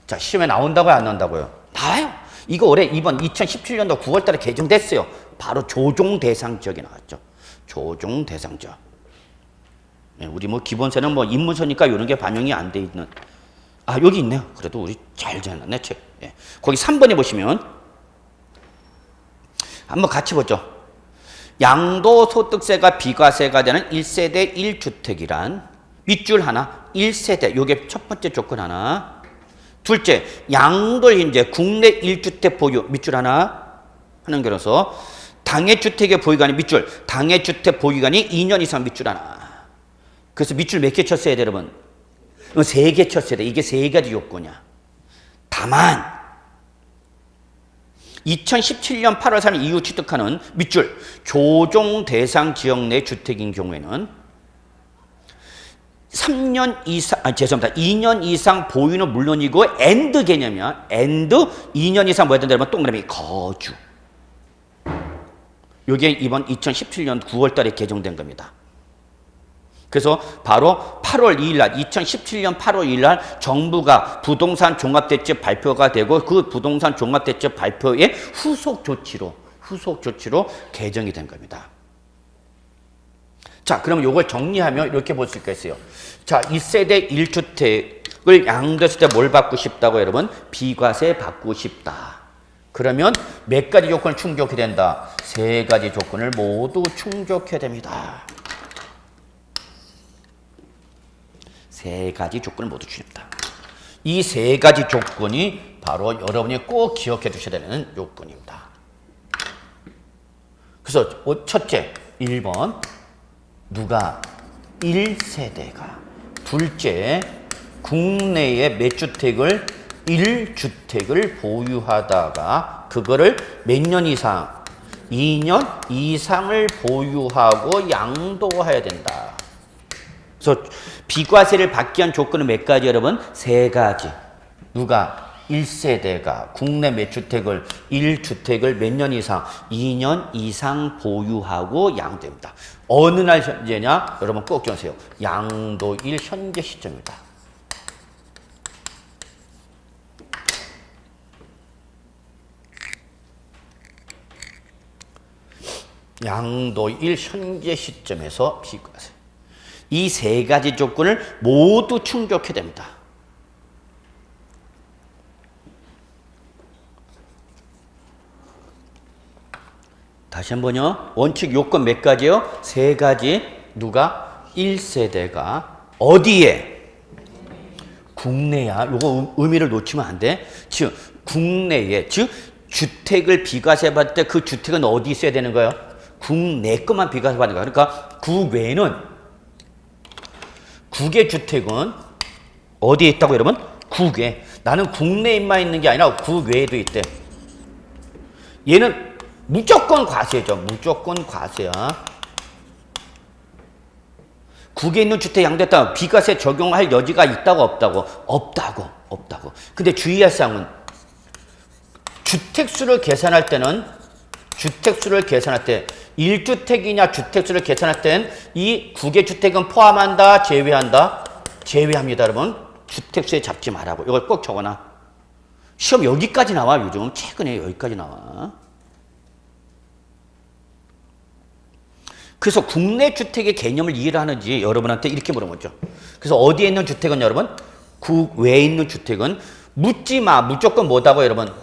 자, 시험에 나온다고요, 안 나온다고요? 나와요. 이거 올해 이번 2017년도 9월 달에 개정됐어요. 바로 조종 대상 지역이 나왔죠. 조종 대상 지역. 우리 뭐 기본세는 뭐 인문서니까 이런 게 반영이 안 돼 있는. 여기 있네요. 그래도 우리 잘 지어놨네, 책. 거기 3번에 보시면 한번 같이 보죠. 양도소득세가 비과세가 되는 1세대 1주택이란 밑줄 하나, 1세대, 요게 첫 번째 조건 하나. 둘째, 양도인재 국내 1주택 보유, 밑줄 하나 하는 거라서 당해주택의 보유기간이 밑줄, 당해주택 보유기간이 2년 이상 밑줄 하나. 그래서 밑줄 몇 개 쳤어야 돼, 여러분? 3개 쳤어야 돼. 이게 3가지 요건이야. 다만 2017년 8월 3일 이후 취득하는 밑줄 조종 대상 지역 내 주택인 경우에는 3년 이상, 2년 이상 보유는 물론이고 엔드 개념이야. 엔드 2년 이상 뭐야 된다면 동그라미 거주. 요게 이번 2017년 9월 달에 개정된 겁니다. 그래서 바로 8월 2일 날 2017년 8월 2일 날 정부가 부동산 종합대책 발표가 되고 그 부동산 종합대책 발표의 후속 조치로 개정이 된 겁니다. 자, 그럼 이걸 정리하면 이렇게 볼 수 있겠어요. 자, 1세대 1주택을 양도했을 때 뭘 받고 싶다고 여러분? 비과세 받고 싶다. 그러면 몇 가지 조건을 충족해야 된다? 세 가지 조건을 모두 충족해야 됩니다. 세 가지 조건을 모두 충족합니다. 이 세 가지 조건이 바로 여러분이 꼭 기억해 두셔야 되는 요건입니다. 그래서 첫째, 1번 누가 1세대가 둘째, 국내에 몇 주택을 1주택을 보유하다가 그거를 몇 년 이상 2년 이상을 보유하고 양도해야 된다. 그래서 비과세를 받기 위한 조건은 몇 가지 여러분? 세 가지. 누가 1세대가 국내 몇 주택을 1주택을 몇 년 이상 2년 이상 보유하고 양도됩니다. 어느 날 현재냐? 여러분 꼭 기억하세요. 양도일 현재 시점입니다. 양도일 현재 시점에서 비과세. 이 세 가지 조건을 모두 충족해야 됩니다. 다시 한번요. 원칙 요건 몇 가지요? 세 가지. 누가? 1세대가 어디에? 국내야. 요거 의미를 놓치면 안 돼. 즉 국내에, 즉 주택을 비과세 받을 때 그 주택은 어디 있어야 되는 거예요? 국내 것만 비과세 받는 거야. 그러니까 국외는 국외 주택은 어디에 있다고 여러분? 국외. 나는 국내에만 있는 게 아니라 국외에도 있대. 얘는 무조건 과세죠. 무조건 과세야. 국외에 있는 주택 양도했다면 비과세 적용할 여지가 있다고 없다고? 없다고. 근데 주의할 사항은 주택수를 계산할 때 1주택이냐 주택수를 계산할 때는 이 국외 주택은 포함한다, 제외한다? 제외합니다, 여러분. 주택수에 잡지 말라고. 이걸 꼭 적어놔. 시험 여기까지 나와, 요즘. 최근에 여기까지 나와. 그래서 국내 주택의 개념을 이해를 하는지 여러분한테 이렇게 물어보죠. 그래서 어디에 있는 주택은 여러분? 국외에 있는 주택은 묻지 마. 무조건 뭐다고 여러분?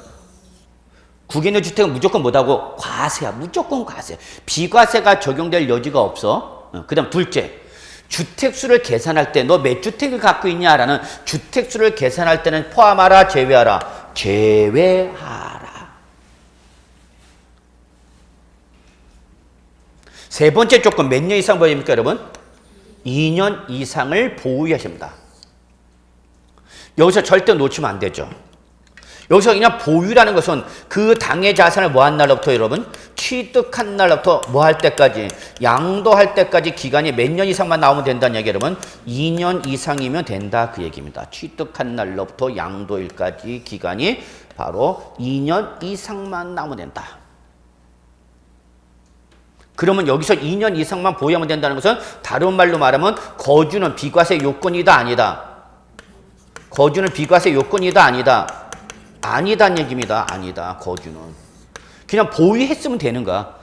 국외에 있는 주택은 무조건 뭐다고? 과세야. 무조건 과세. 비과세가 적용될 여지가 없어. 그 다음 둘째. 주택수를 계산할 때 너 몇 주택을 갖고 있냐라는 주택수를 계산할 때는 포함하라, 제외하라? 제외하라. 세 번째 조건 몇 년 이상 보입니까, 여러분? 2년 이상을 보유하십니다. 여기서 절대 놓치면 안 되죠. 여기서 그냥 보유라는 것은 그 당의 자산을 뭐 한 날로부터 여러분? 취득한 날로부터 뭐 할 때까지? 양도할 때까지 기간이 몇 년 이상만 나오면 된다는 얘기 여러분? 2년 이상이면 된다 그 얘기입니다. 취득한 날로부터 양도일까지 기간이 바로 2년 이상만 나오면 된다. 그러면 여기서 2년 이상만 보유하면 된다는 것은 다른 말로 말하면 거주는 비과세 요건이다 아니다? 거주는 비과세 요건이다 아니다? 아니다는 얘기입니다. 아니다. 거주는. 그냥 보유했으면 되는 거야.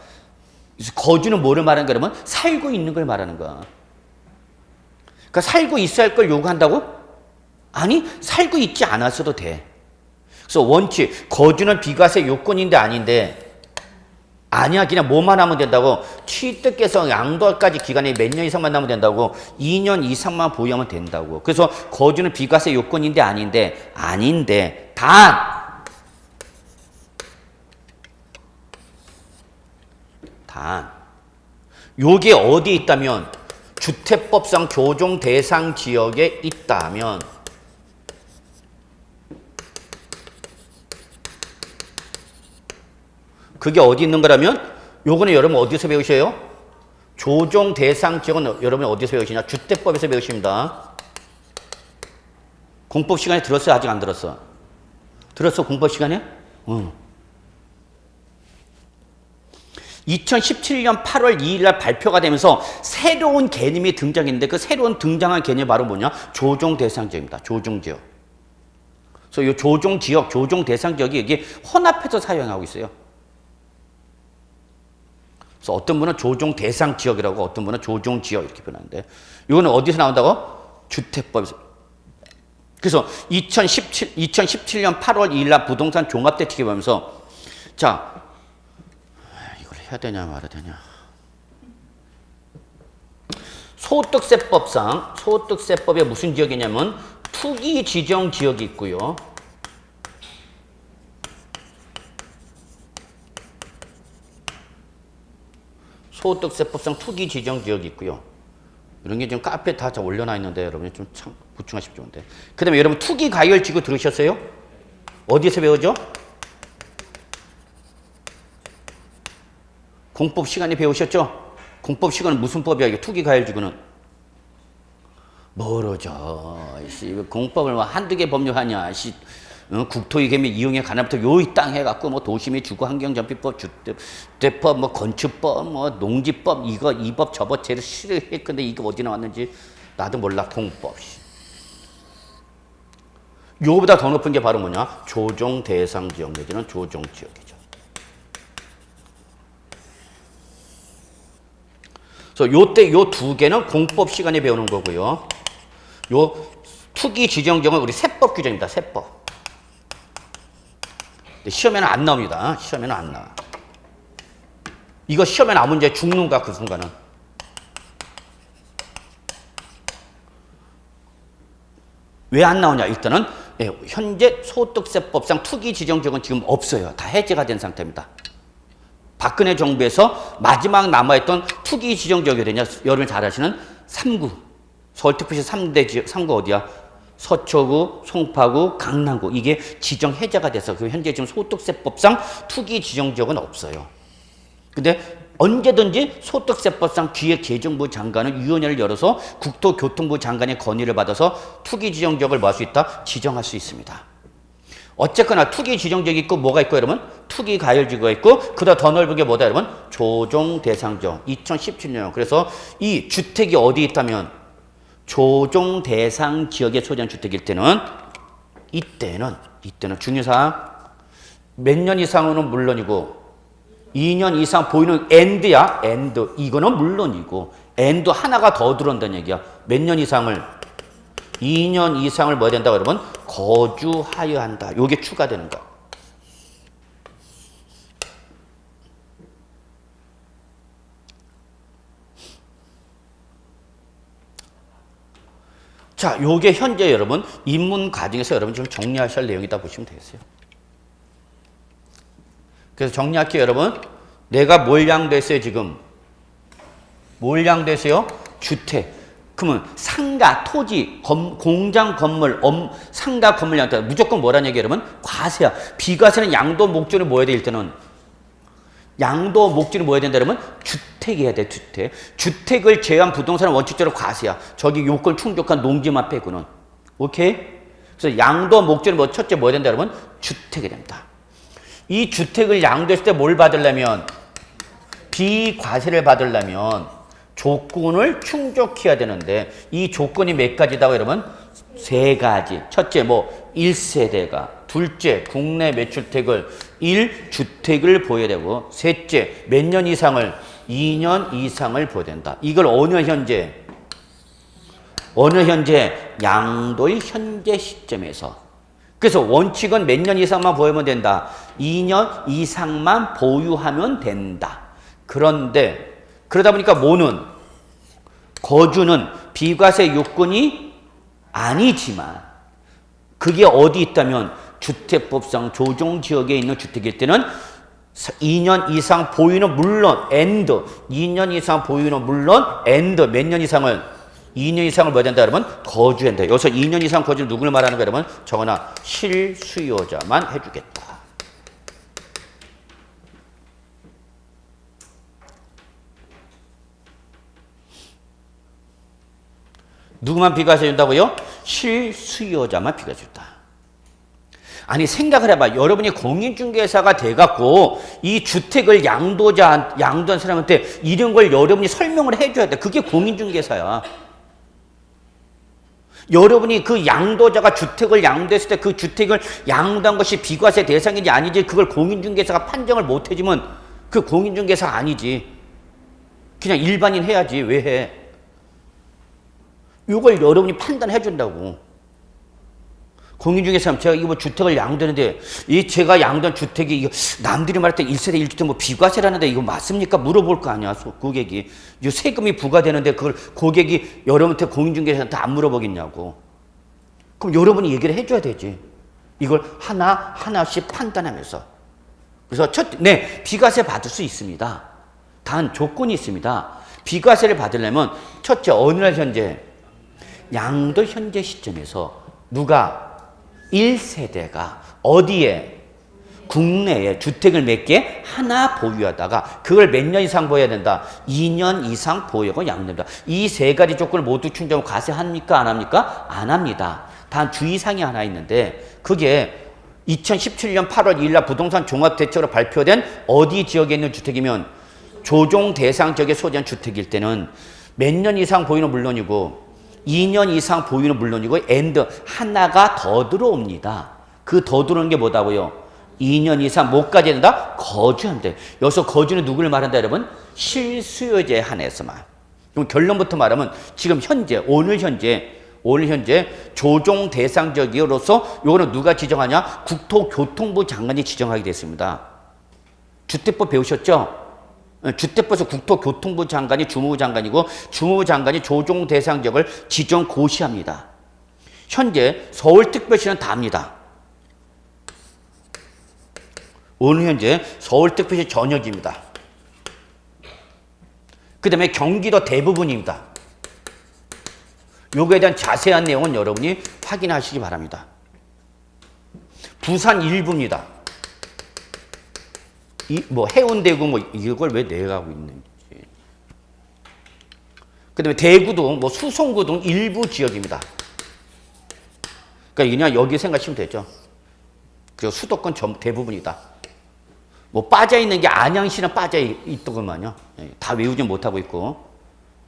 거주는 뭐를 말하는 거야? 그러면 살고 있는 걸 말하는 거야. 그러니까 살고 있어야 할 걸 요구한다고? 아니, 살고 있지 않았어도 돼. 그래서 원칙, 거주는 비과세 요건인데 아닌데 아니야. 그냥 뭐만 하면 된다고? 취득해서 양도까지 기간이 몇 년 이상만 나면 된다고? 2년 이상만 보유하면 된다고. 그래서 거주는 비과세 요건인데 아닌데 단 요게 어디에 있다면 주택법상 조정 대상 지역에 있다면 그게 어디 있는 거라면 요거는 여러분 어디서 배우셔요? 조정 대상 지역은 여러분이 어디서 배우시냐? 주택법에서 배우십니다. 공법 시간에 들었어요? 아직 안 들었어? 들었어? 공법 시간에? 응. 2017년 8월 2일 날 발표가 되면서 새로운 개념이 등장했는데 그 새로운 등장한 개념이 바로 뭐냐? 조정 대상 지역입니다. 조정 지역. 그래서 이 조정 지역, 조정 대상 지역이 이게 혼합해서 사용하고 있어요. 그래서 어떤 분은 조정 대상 지역이라고 어떤 분은 조정 지역 이렇게 표현하는데 이거는 어디서 나온다고? 주택법에서. 그래서 2017년 8월 2일 날 부동산 종합대책이 보면서 자, 이걸 해야 되냐 말아야 되냐. 소득세법상 소득세법에 무슨 지역이냐면 투기 지정 지역이 있고요. 소득세법상 투기 지정 지역이 있고요. 이런 게 지금 카페에 다 올려놔 있는데 여러분이 좀 보충하시면 좋은데. 그 다음에 여러분 투기 가열지구 들으셨어요? 어디에서 배우죠? 공법 시간에 배우셨죠? 공법 시간은 무슨 법이야? 이게 투기 가열지구는 모르죠. 공법을 뭐 한두 개 법률하냐? 국토위 개미 이용에 관한부터 요이 땅 해갖고 뭐 도시미 주거 환경정비법, 주택법, 뭐 건축법, 뭐 농지법 이거 이 법 저법 제일 싫어했건데 이거 어디 나왔는지 나도 몰라. 공법. 요거보다 더 높은 게 바로 뭐냐? 조정 대상 지역 내지는 조정 지역이죠. 그래서 요때 요 두 개는 공법 시간에 배우는 거고요. 요 투기 지정 지역은 우리 세법 규정입니다. 세법. 시험에는 안 나옵니다. 시험에는 안 나와. 이거 시험에 나온 문제 죽는 거야, 그 순간은. 왜 안 나오냐? 일단은 현재 소득세법상 투기 지정 지역은 지금 없어요. 다 해제가 된 상태입니다. 박근혜 정부에서 마지막 남아있던 투기 지정 지역이 되냐? 여러분 잘 아시는 3구. 서울특별시 3대 지역, 3구 어디야? 서초구, 송파구, 강남구 이게 지정 해제가 돼서 그 현재 지금 소득세법상 투기 지정 지역은 없어요. 근데 언제든지 소득세법상 기획재정부 장관은 위원회를 열어서 국토교통부 장관의 건의를 받아서 투기 지정 지역을 뭐 할 수 있다? 지정할 수 있습니다. 어쨌거나 투기 지정 지역이 있고 뭐가 있고 여러분? 투기 가열지구가 있고 그보다 더 넓은 게 뭐다 여러분? 조정 대상 지역 2017년. 그래서 이 주택이 어디 있다면 조정 대상 지역에 소재한 주택일 때는 이때는 중요사항 몇 년 이상은 물론이고 2년 이상 보이는 엔드야. 엔드. 이거는 물론이고 엔드 하나가 더 들어온다는 얘기야. 몇 년 이상을 2년 이상을 뭐 해야 된다 그러면 거주하여야 한다. 요게 추가되는 거야. 자, 요게 현재 여러분 입문 과정에서 여러분 좀 정리하셔야 할 내용이다 보시면 되겠어요. 그래서 정리할게요, 여러분. 내가 뭘 양도했어요, 지금? 뭘 양도했어요? 주택. 그러면 상가, 토지, 공장, 건물, 상가, 건물 양도 무조건 뭐라는 얘기예요, 여러분? 과세야. 비과세는 양도 목적을 뭐 해야 돼, 일단은? 양도 목적이 뭐야 된다 그러면 주택이어야 돼. 주택. 주택을 제외한 부동산은 원칙적으로 과세야. 저기 요건 충족한 농지만 빼고는. 오케이? 그래서 양도 목적이 뭐 첫째 뭐야 된다 그러면 주택이 됩니다. 이 주택을 양도했을 때 뭘 받으려면 비과세를 받으려면 조건을 충족해야 되는데 이 조건이 몇 가지다 그러면 세 가지. 첫째 뭐 1세대가, 둘째 국내 매출택을 1주택을 보여야 되고, 셋째 몇 년 이상을 2년 이상을 보여야 된다. 이걸 어느 현재 양도의 현재 시점에서. 그래서 원칙은 몇 년 이상만 보유하면 된다. 2년 이상만 보유하면 된다. 그런데 그러다 보니까 뭐는 거주는 비과세 요건이 아니지만 그게 어디 있다면 주택법상 조정지역에 있는 주택일 때는 2년 이상 보유는 물론 엔드 2년 이상 보유는 물론 엔드 몇 년 이상을 2년 이상을 뭐 된다 그러면 거주한다. 여기서 2년 이상 거주를 누구를 말하는 거야 그러면 정하나 실수요자만 해주겠다. 누구만 비과세 준다고요? 실수요자만 비과세 준다. 아니 생각을 해봐. 여러분이 공인중개사가 돼갖고 이 주택을 양도한 사람한테 이런 걸 여러분이 설명을 해줘야 돼. 그게 공인중개사야. 여러분이 그 양도자가 주택을 양도했을 때 그 주택을 양도한 것이 비과세 대상인지 아니지 그걸 공인중개사가 판정을 못 해주면 그 공인중개사가 아니지. 그냥 일반인 해야지. 왜 해? 이걸 여러분이 판단해 준다고. 공인중개사는 제가 이거 뭐 주택을 양도했는데 이 제가 양도한 주택이 이거 남들이 말할 때 1세대 1주택 뭐 비과세라는데 이거 맞습니까? 물어볼 거 아니야. 고객이. 이 세금이 부과되는데 그걸 고객이 여러분한테 공인중개사한테 안 물어보겠냐고. 그럼 여러분이 얘기를 해줘야 되지. 이걸 하나씩 판단하면서. 그래서 네, 비과세 받을 수 있습니다. 단 조건이 있습니다. 비과세를 받으려면 첫째, 어느 날 현재 양도 현재 시점에서 누가 1세대가 어디에 국내에 주택을 몇 개? 하나 보유하다가 그걸 몇 년 이상 보여야 된다? 2년 이상 보유하고 양도합니다. 이 세 가지 조건을 모두 충족하면 과세합니까? 안 합니까? 안 합니다. 단 주의사항이 하나 있는데 그게 2017년 8월 2일 날 부동산 종합대책으로 발표된 어디 지역에 있는 주택이면 조정 대상 지역에 소재한 주택일 때는 몇 년 이상 보유는 물론이고 2년 이상 보유는 물론이고 하나가 더 들어옵니다. 그 더 들어오는 게 뭐다고요? 2년 이상 뭐까지 된다? 거주한대. 여기서 거주는 누구를 말한다 여러분? 실수요자에 한해서만. 그럼 결론부터 말하면 지금 현재 오늘 현재 조정 대상 지역으로서 요거는 누가 지정하냐? 국토교통부 장관이 지정하게 됐습니다. 주택법 배우셨죠? 주택법에서 국토교통부 장관이 주무부 장관이고 주무부 장관이 조정 대상 지역을 지정 고시합니다. 현재 서울특별시는 다입니다. 오늘 현재 서울특별시 전역입니다. 그 다음에 경기도 대부분입니다. 요거에 대한 자세한 내용은 여러분이 확인하시기 바랍니다. 부산 일부입니다. 해운대구 이걸 왜 내가고 있는지. 그 다음에 대구도 수성구 등 일부 지역입니다. 그러니까 그냥 여기 생각하시면 되죠. 그리고 수도권 대부분이다. 빠져있는 게 안양시는 빠져있더구만요. 다 외우지 못하고 있고.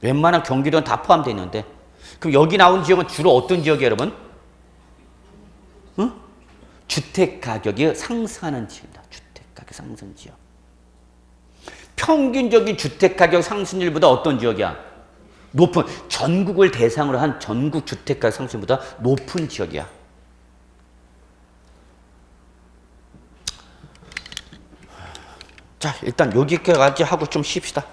웬만한 경기도는 다 포함되어 있는데. 그럼 여기 나온 지역은 주로 어떤 지역이에요, 여러분? 응? 주택 가격이 상승하는 지역입니다. 주택가격 상승 지역. 평균적인 주택가격 상승률보다 어떤 지역이야? 높은, 전국을 대상으로 한 전국 주택가격 상승률보다 높은 지역이야. 자, 일단 여기까지 하고 좀 쉽시다.